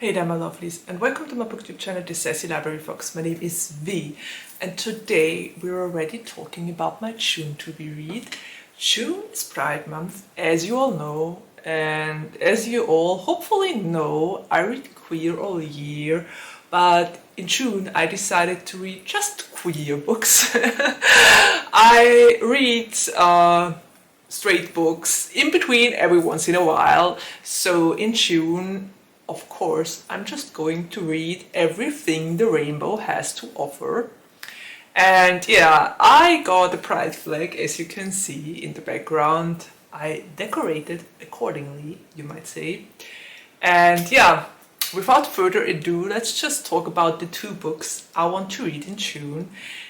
Hey there my lovelies, and welcome to my BookTube channel, the Sassy Library Fox. My name is V, and today we're already talking about my June to be read. June is Pride Month, as you all know, and as you all hopefully know, I read queer all year, but in June I decided to read just queer books. I read straight books in between every once in a while, so in June, of course, I'm just going to read everything the rainbow has to offer. And yeah, I got a pride flag, as you can see in the background. I decorated accordingly, you might say. And yeah, without further ado, let's just talk about the two books I want to read in June.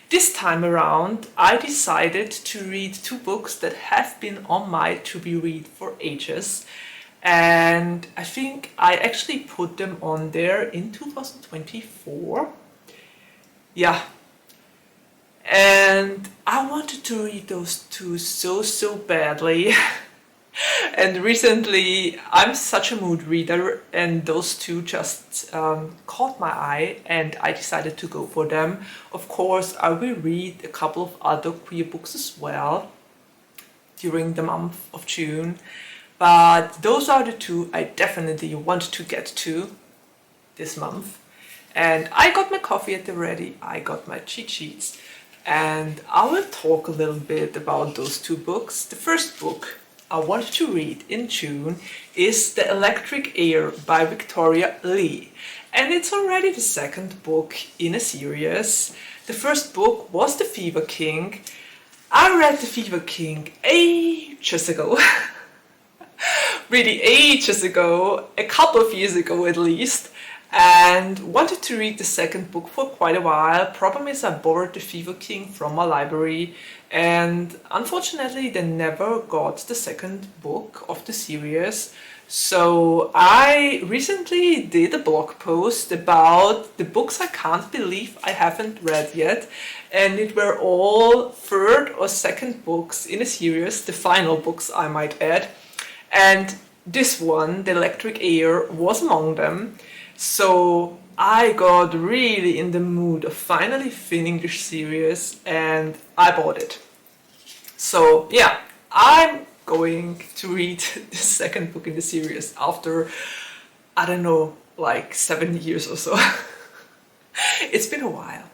This time around, I decided to read two books that have been on my to-be-read for ages. And I think I actually put them on there in 2024. Yeah. And I wanted to read those two so badly. And recently, I'm such a mood reader, and those two just caught my eye, and I decided to go for them. Of course, I will read a couple of other queer books as well during the month of June. But those are the two I definitely want to get to this month. And I got my coffee at the ready, I got my cheat sheets, and I will talk a little bit about those two books. The first book I want to read in June is The Electric Heir by Victoria Lee. And it's already the second book in a series. The first book was The Fever King. I read The Fever King ages ago. Really ages ago, a couple of years ago at least, and wanted to read the second book for quite a while. Problem is I borrowed The Fever King from my library, and unfortunately they never got the second book of the series. So I recently did a blog post about the books I can't believe I haven't read yet, and it were all third or second books in a series, the final books I might add. And this one, The Electric Heir, was among them. So I got really in the mood of finally finishing this series, and I bought it. So yeah, I'm going to read the second book in the series after, I don't know, like 7 years or so. It's been a while.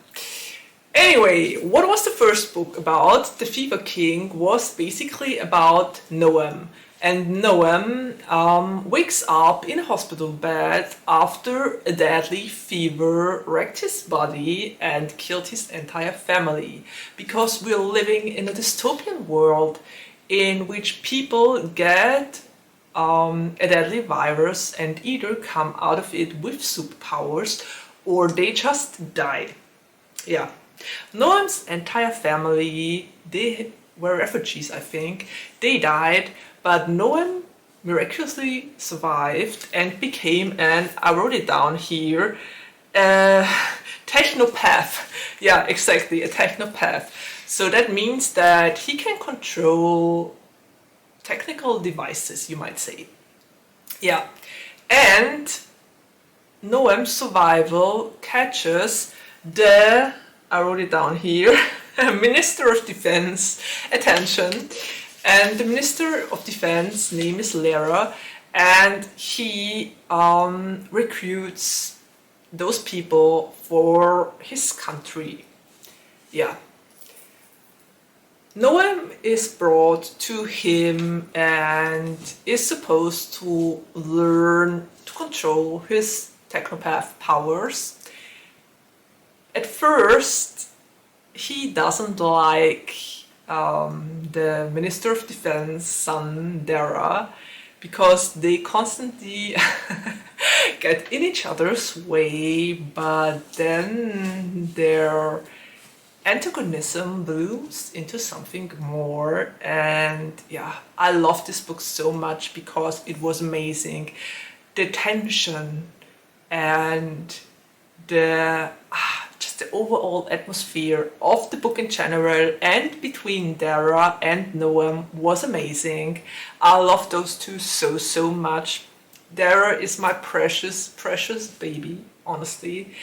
Anyway, what was the first book about? The Fever King was basically about Noam. And Noam wakes up in a hospital bed after a deadly fever wrecked his body and killed his entire family. Because we're living in a dystopian world in which people get a deadly virus and either come out of it with superpowers or they just die. Yeah. Noam's entire family, they were refugees, I think. They died. But Noam miraculously survived and became an, I wrote it down here, technopath. Yeah, exactly, a technopath. So that means that he can control technical devices, you might say. Yeah, and Noam's survival catches the, I wrote it down here, Minister of Defense attention. And the Minister of Defense name is Lara, and he recruits those people for his country. Yeah. Noam is brought to him and is supposed to learn to control his technopath powers. At first, he doesn't like the Minister of Defense, son Dara, because they constantly get in each other's way, but then their antagonism blooms into something more. And yeah, I love this book so much because it was amazing. The tension and the the overall atmosphere of the book in general and between Dara and Noam was amazing. I love those two so much. Dara is my precious, precious baby, honestly.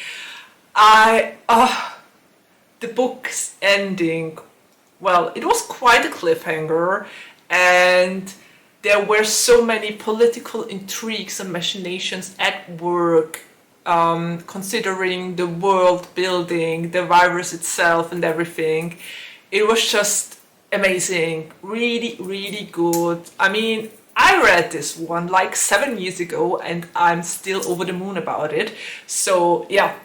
The book's ending, well, it was quite a cliffhanger, and there were so many political intrigues and machinations at work, considering the world building, the virus itself, and everything. It was just amazing, really, really good. I mean, I read this one like 7 years ago, and I'm still over the moon about it. So, yeah.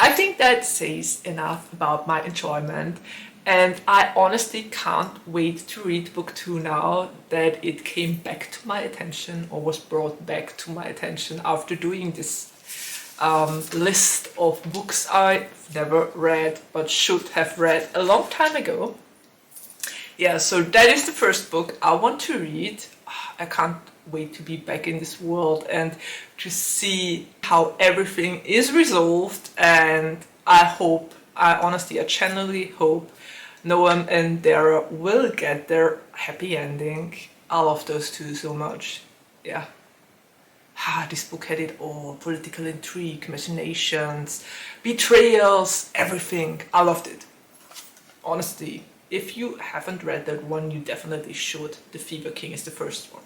I think that says enough about my enjoyment, and I honestly can't wait to read book 2 now that it came back to my attention, or was brought back to my attention after doing this list of books I've never read but should have read a long time ago. Yeah, so that is the first book I want to read. I can't wait to be back in this world and to see how everything is resolved, and I genuinely hope Noam and Dara will get their happy ending. I love those two so much. Yeah. This book had it all. Political intrigue, machinations, betrayals, everything. I loved it. Honestly, if you haven't read that one, you definitely should. The Fever King is the first one.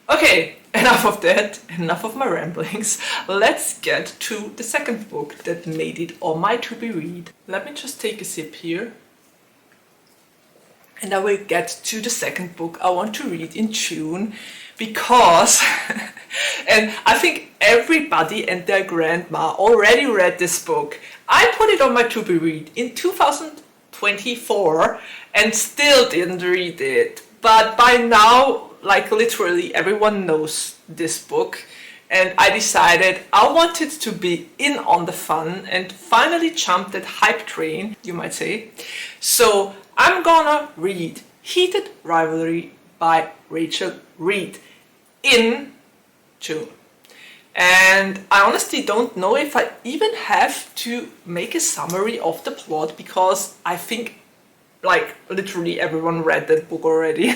Okay, enough of that, enough of my ramblings. Let's get to the second book that made it on my to be read. Let me just take a sip here. And I will get to the second book I want to read in June, because, and I think everybody and their grandma already read this book. I put it on my to be read in 2024 and still didn't read it. But by now, like literally everyone knows this book, and I decided I wanted to be in on the fun and finally jump that hype train, you might say. So I'm gonna read Heated Rivalry by Reid in June. And I honestly don't know if I even have to make a summary of the plot, because I think like literally everyone read that book already.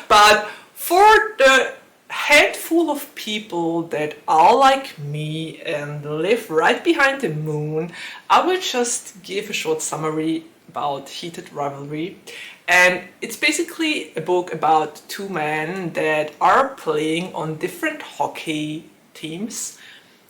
But for the handful of people that are like me and live right behind the moon, I will just give a short summary about Heated Rivalry. And it's basically a book about two men that are playing on different hockey teams.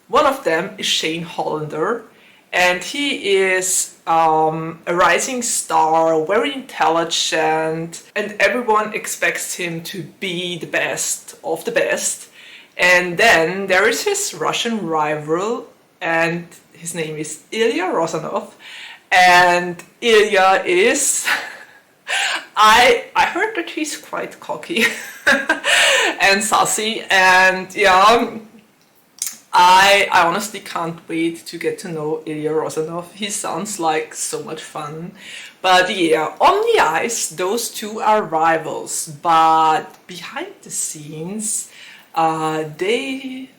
One of them is Shane Hollander, and he is a rising star, very intelligent, and everyone expects him to be the best of the best. And then there is his Russian rival, and his name is Ilya Rozanov. And Ilya is... I heard that he's quite cocky and sassy, and yeah, I honestly can't wait to get to know Ilya Rozanov. He sounds like so much fun. But yeah, on the ice, those two are rivals, but behind the scenes, they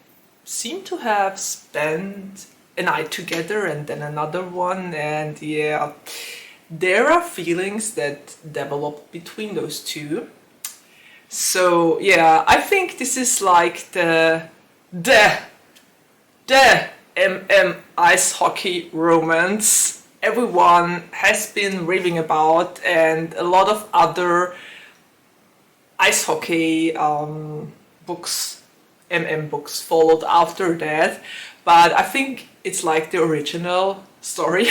seem to have spent a night together and then another one, and yeah, there are feelings that develop between those two. So yeah, I think this is like the ice hockey romance everyone has been raving about, and a lot of other ice hockey books, books followed after that. But I think it's like the original story.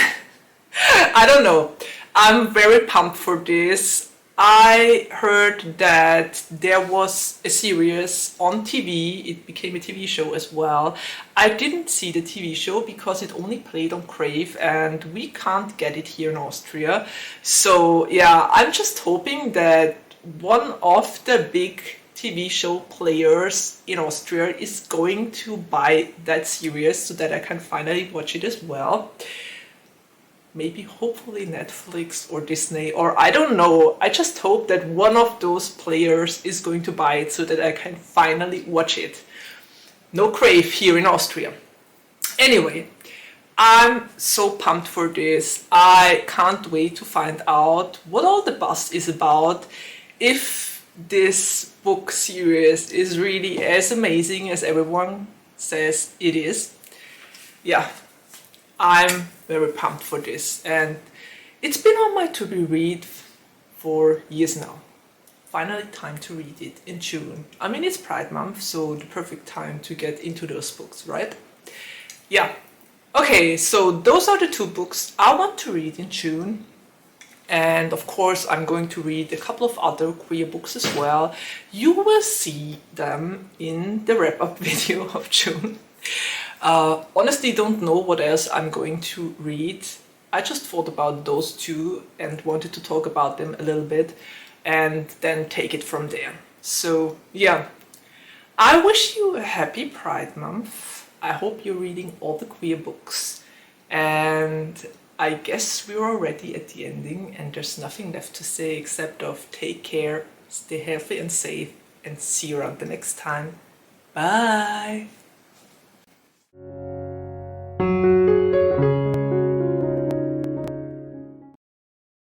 I don't know. I'm very pumped for this. I heard that there was a series on TV. It became a TV show as well. I didn't see the TV show because it only played on Crave and we can't get it here in Austria. So yeah, I'm just hoping that one of the big TV show players in Austria is going to buy that series so that I can finally watch it as well. Maybe hopefully Netflix or Disney, or I don't know. I just hope that one of those players is going to buy it so that I can finally watch it. No Crave here in Austria. Anyway, I'm so pumped for this. I can't wait to find out what all the buzz is about, if this book series is really as amazing as everyone says it is. Yeah, I'm very pumped for this, and it's been on my to-be read for years now. Finally time to read it in June. I mean, it's Pride Month, so the perfect time to get into those books, right? Yeah. Okay, so those are the two books I want to read in June. And of course, I'm going to read a couple of other queer books as well. You will see them in the wrap-up video of June. Honestly, don't know what else I'm going to read. I just thought about those two and wanted to talk about them a little bit and then take it from there. So yeah, I wish you a happy Pride Month. I hope you're reading all the queer books, and I guess we're already at the ending and there's nothing left to say except of take care, stay healthy and safe, and see you around the next time. Bye!